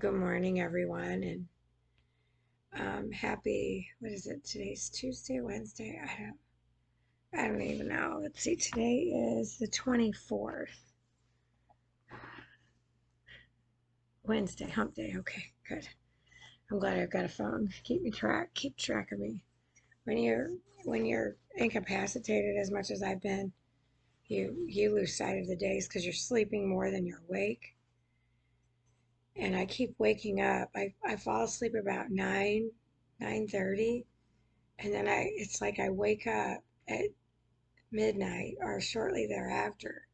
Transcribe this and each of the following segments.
Good morning, everyone, and happy. What is it? Today's Tuesday, Wednesday. I don't even know. Let's see. Today is the 24th. Wednesday, hump day. Okay, good. I'm glad I've got a phone. Keep track of me. When you're incapacitated as much as I've been, you lose sight of the days because you're sleeping more than you're awake. And I keep waking up. I fall asleep about 9:30, and then it's like I wake up at midnight or shortly thereafter.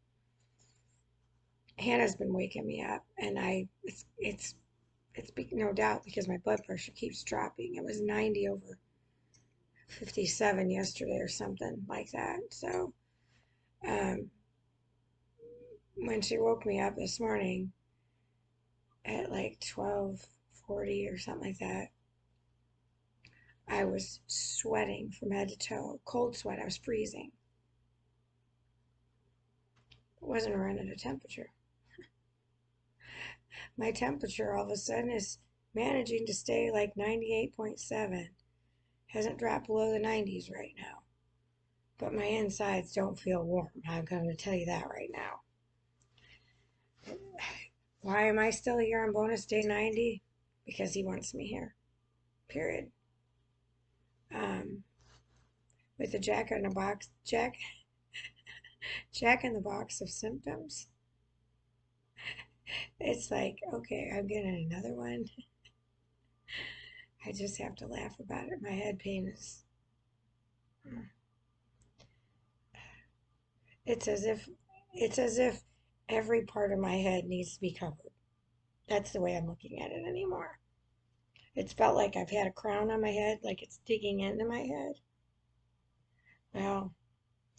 Hannah's been waking me up, and it's no doubt because my blood pressure keeps dropping. It was 90 over 57 yesterday or something like that. So um, when she woke me up this morning at like 12:40 or something like that, I was sweating from head to toe, cold sweat. I was freezing. It wasn't running a temperature. My temperature all of a sudden is managing to stay like 98.7. Hasn't dropped below the 90s right now. But my insides don't feel warm. I'm going to tell you that right now. Why am I still here on bonus day 90? Because he wants me here. Period. Um, with the Jack in the box of symptoms. It's like, okay, I'm getting another one. I just have to laugh about it. My head pain is. It's as if it's as if every part of my head needs to be covered. That's the way I'm looking at it anymore. It's felt like I've had a crown on my head, like it's digging into my head. Well,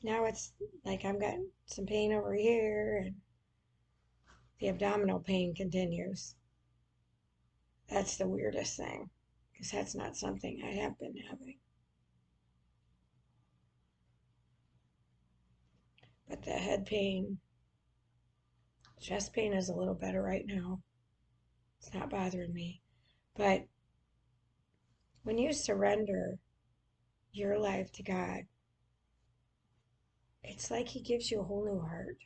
now it's like I've got some pain over here, and the abdominal pain continues. That's the weirdest thing, because that's not something I have been having. But the head pain, chest pain is a little better right now. It's not bothering me. But when you surrender your life to God, it's like He gives you a whole new heart.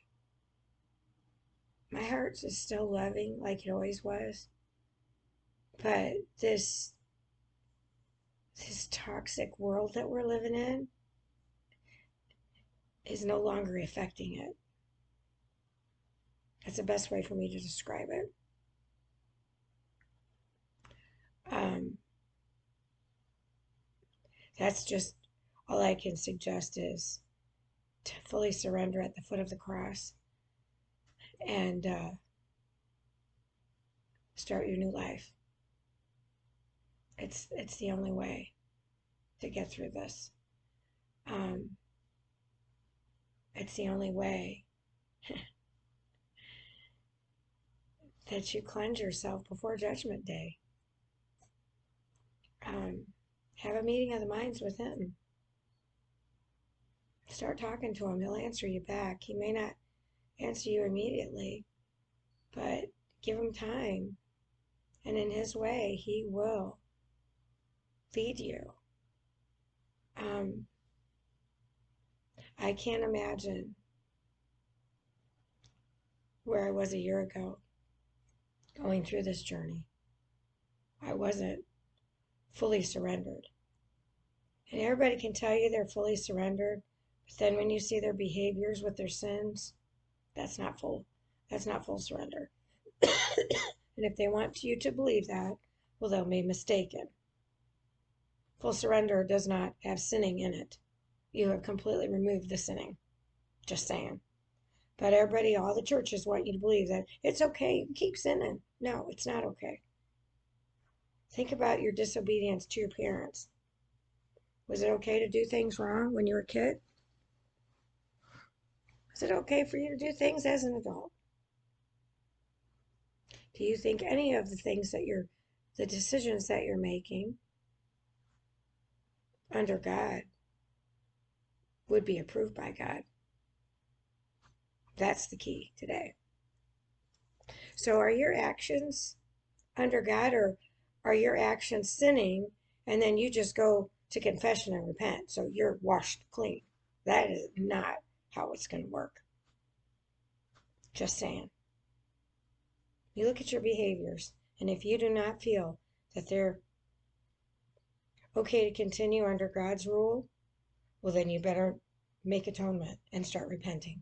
My heart is still loving like it always was, but this toxic world that we're living in is no longer affecting it. That's the best way for me to describe it. Um, that's just all I can suggest is to fully surrender at the foot of the cross and start your new life. It's the only way to get through this. Um, it's the only way that you cleanse yourself before Judgment Day. Um, have a meeting of the minds with Him. Start talking to Him. He'll answer you back. He may not answer you immediately, but give Him time. And in His way, He will lead you. I can't imagine where I was a year ago going through this journey. I wasn't fully surrendered. And everybody can tell you they're fully surrendered, but then when you see their behaviors with their sins, that's not full. That's not full surrender. And if they want you to believe that, well, they'll be mistaken. Full surrender does not have sinning in it. You have completely removed the sinning. Just saying. But everybody, all the churches want you to believe that it's okay, you can keep sinning. No, it's not okay. Think about your disobedience to your parents. Was it okay to do things wrong when you were a kid? Is it okay for you to do things as an adult? Do you think any of the decisions that you're making under God would be approved by God? That's the key today. So are your actions under God, or are your actions sinning and then you just go to confession and repent so you're washed clean? That is not how it's going to work. Just saying. You look at your behaviors, and if you do not feel that they're okay to continue under God's rule, well, then you better make atonement and start repenting.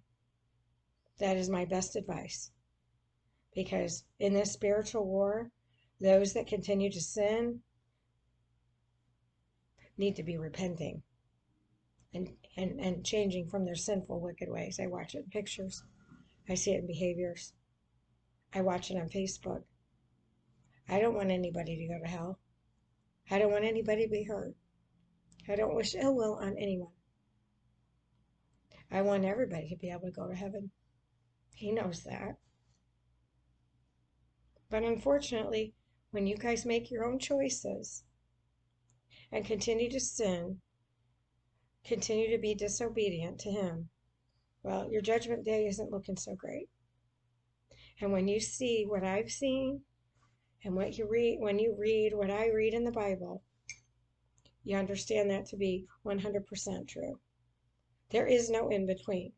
That is my best advice. Because in this spiritual war, those that continue to sin need to be repenting and changing from their sinful, wicked ways. I watch it in pictures. I see it in behaviors. I watch it on Facebook. I don't want anybody to go to hell. I don't want anybody to be hurt. I don't wish ill will on anyone. I want everybody to be able to go to heaven. He knows that. But unfortunately, when you guys make your own choices and continue to sin, continue to be disobedient to Him, well, your judgment day isn't looking so great. And when you see what I've seen and what you read, when you read what I read in the Bible, you understand that to be 100% true. There is no in between.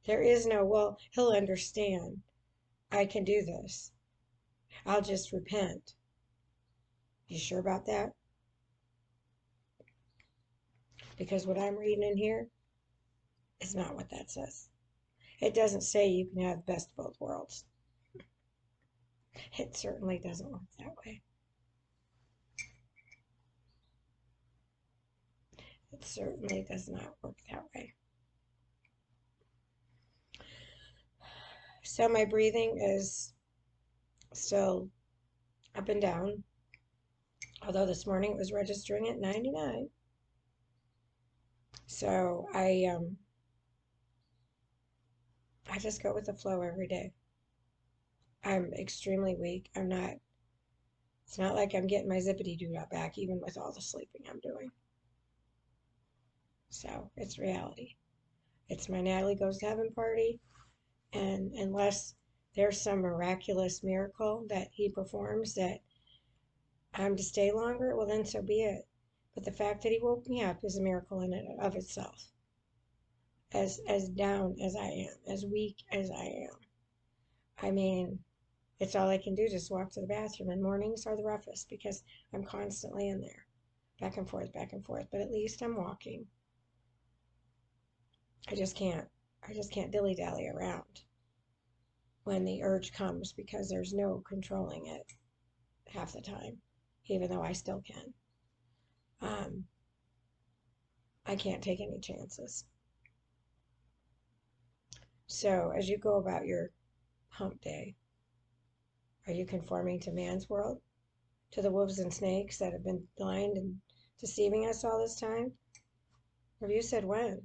There is no, well, He'll understand. I can do this. I'll just repent. You sure about that? Because what I'm reading in here is not what that says. It doesn't say you can have the best of both worlds. It certainly doesn't work that way. It certainly does not work that way. So my breathing is still up and down, although this morning it was registering at 99. So I just go with the flow every day. I'm extremely weak. It's not like I'm getting my zippity-doo-dah back, even with all the sleeping I'm doing. So it's reality. It's my Natalie Goes to Heaven party. And unless there's some miraculous miracle that He performs that I'm to stay longer, well, then so be it. But the fact that He woke me up is a miracle in and of itself. As down as I am, as weak as I am. I mean, it's all I can do, just walk to the bathroom. And mornings are the roughest because I'm constantly in there, back and forth, back and forth. But at least I'm walking. I just can't dilly-dally around when the urge comes because there's no controlling it half the time, even though I still can. I can't take any chances. So as you go about your hump day, are you conforming to man's world? To the wolves and snakes that have been blind and deceiving us all this time? Or have you said when?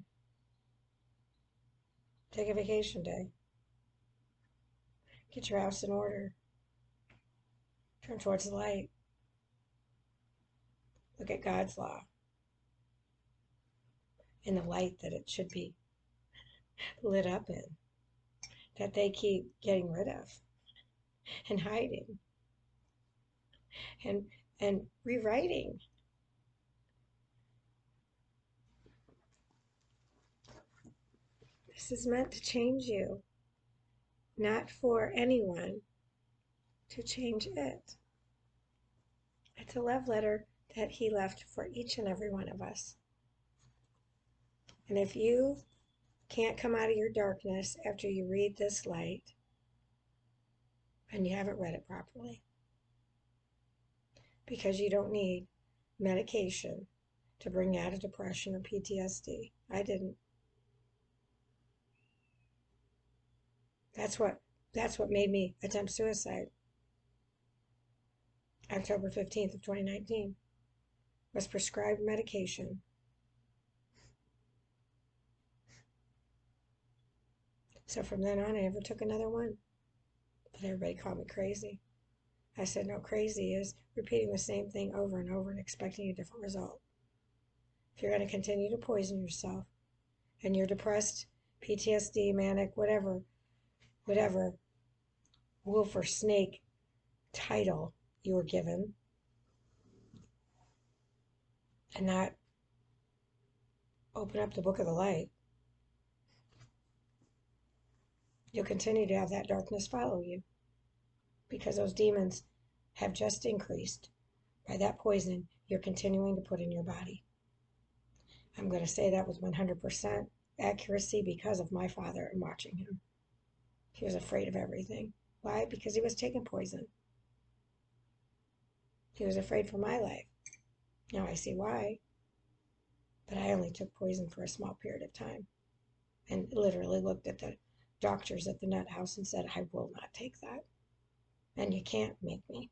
Take a vacation day. Get your house in order. Turn towards the light. Look at God's law in the light that it should be lit up in, that they keep getting rid of and hiding and rewriting. This is meant to change you, not for anyone to change it. It's a love letter that He left for each and every one of us. And if you can't come out of your darkness after you read this light, and you haven't read it properly, because you don't need medication to bring you out of depression or PTSD. I didn't. That's what made me attempt suicide. October 15th of 2019 was prescribed medication. So from then on, I never took another one. But everybody called me crazy. I said, no, crazy is repeating the same thing over and over and expecting a different result. If you're going to continue to poison yourself and you're depressed, PTSD, manic, whatever wolf or snake title you were given and not open up the book of the light, you'll continue to have that darkness follow you because those demons have just increased by that poison you're continuing to put in your body. I'm going to say that with 100% accuracy because of my father and watching him. He was afraid of everything. Why? Because he was taking poison. He was afraid for my life. Now I see why. But I only took poison for a small period of time and literally looked at the doctors at the nut house and said, I will not take that. And you can't make me.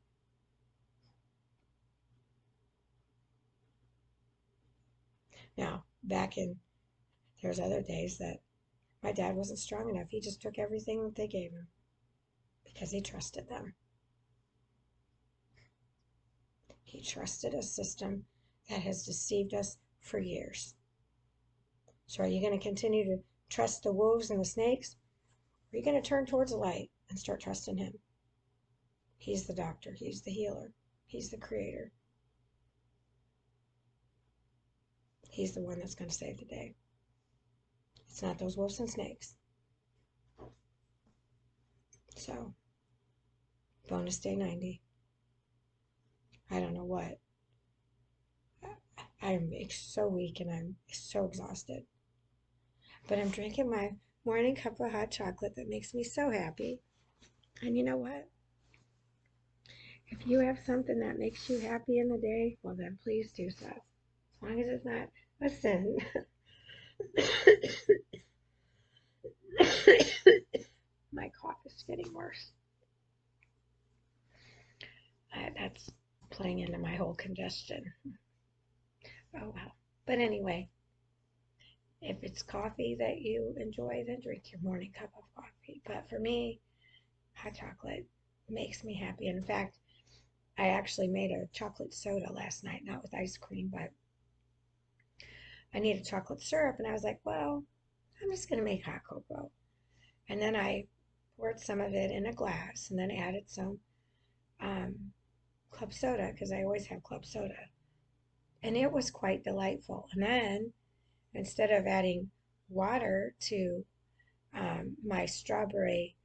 Now, there's other days that my dad wasn't strong enough. He just took everything that they gave him because he trusted them. He trusted a system that has deceived us for years. So are you going to continue to trust the wolves and the snakes? Or are you going to turn towards the light and start trusting him? He's the doctor. He's the healer. He's the creator. He's the one that's going to save the day. It's not those wolves and snakes. So, bonus day 90. I don't know what. I'm so weak and I'm so exhausted. But I'm drinking my morning cup of hot chocolate that makes me so happy. And you know what? If you have something that makes you happy in the day, well then please do so. As long as it's not a sin. My cough is getting worse. That's playing into my whole congestion. Oh well. But anyway, if it's coffee that you enjoy, then drink your morning cup of coffee. But for me, hot chocolate makes me happy. In fact, I actually made a chocolate soda last night, not with ice cream, but I needed chocolate syrup. And I was like, well, I'm just going to make hot cocoa. And then I poured some of it in a glass and then added some club soda because I always have club soda. And it was quite delightful. And then instead of adding water to my strawberry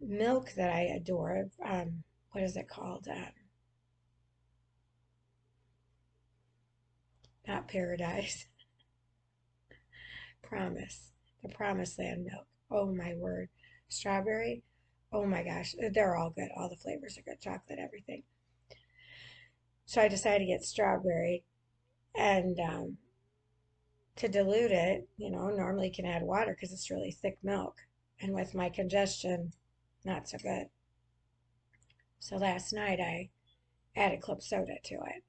milk that I adore, what is it called? Not Paradise. Promise. The Promised Land milk. Oh my word. Strawberry. Oh my gosh. They're all good. All the flavors are good. Chocolate, everything. So I decided to get strawberry and to dilute it, normally you can add water because it's really thick milk. And with my congestion, not so good. So last night I added club soda to it.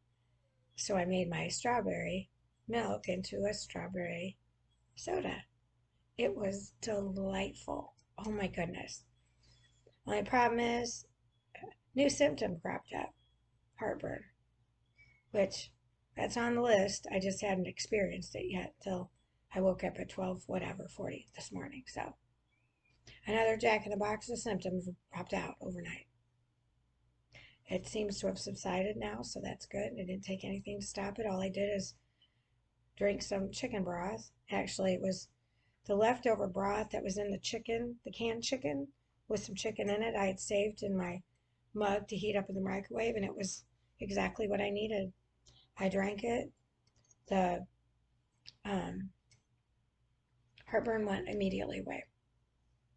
So I made my strawberry milk into a strawberry soda. It was delightful. Oh my goodness. Only problem is, new symptom cropped up, heartburn, which that's on the list. I just hadn't experienced it yet till I woke up at 40 this morning. So another jack in the box of symptoms popped out overnight. It seems to have subsided now, so that's good. I didn't take anything to stop it. All I did is drink some chicken broth. Actually, it was the leftover broth that was in the chicken, the canned chicken, with some chicken in it. I had saved in my mug to heat up in the microwave, and it was exactly what I needed. I drank it. The heartburn went immediately away.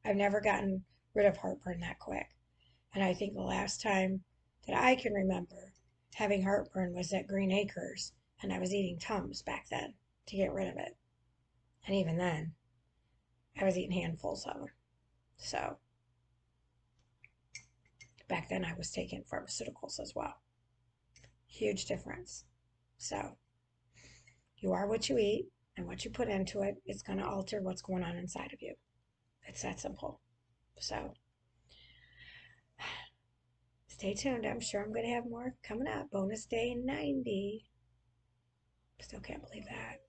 I've never gotten rid of heartburn that quick. And I think the last time that I can remember having heartburn was at Green Acres, and I was eating Tums back then to get rid of it. And even then, I was eating handfuls of them. So back then I was taking pharmaceuticals as well. Huge difference. So you are what you eat, and what you put into it is going to alter what's going on inside of you. It's that simple. So stay tuned. I'm sure I'm going to have more coming up. Bonus day 90. Still can't believe that.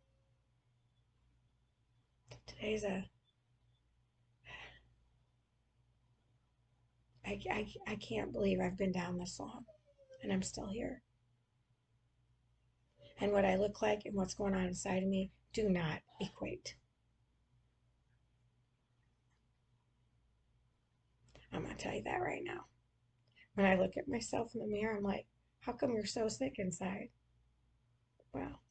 Today's I can't believe I've been down this long. and I'm still here. And what I look like and what's going on inside of me do not equate. I'm going to tell you that right now. When I look at myself in the mirror, I'm like, how come you're so sick inside? Well,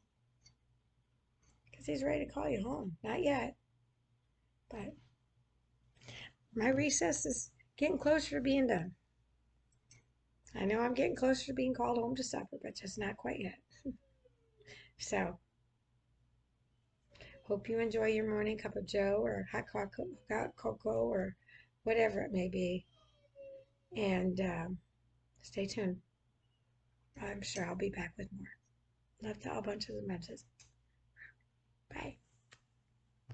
because he's ready to call you home. Not yet, but my recess is getting closer to being done. I know I'm getting closer to being called home to supper, but just not quite yet. So, hope you enjoy your morning cup of joe or hot cocoa or whatever it may be. And stay tuned. I'm sure I'll be back with more. Love to all bunches of bunches. Bye.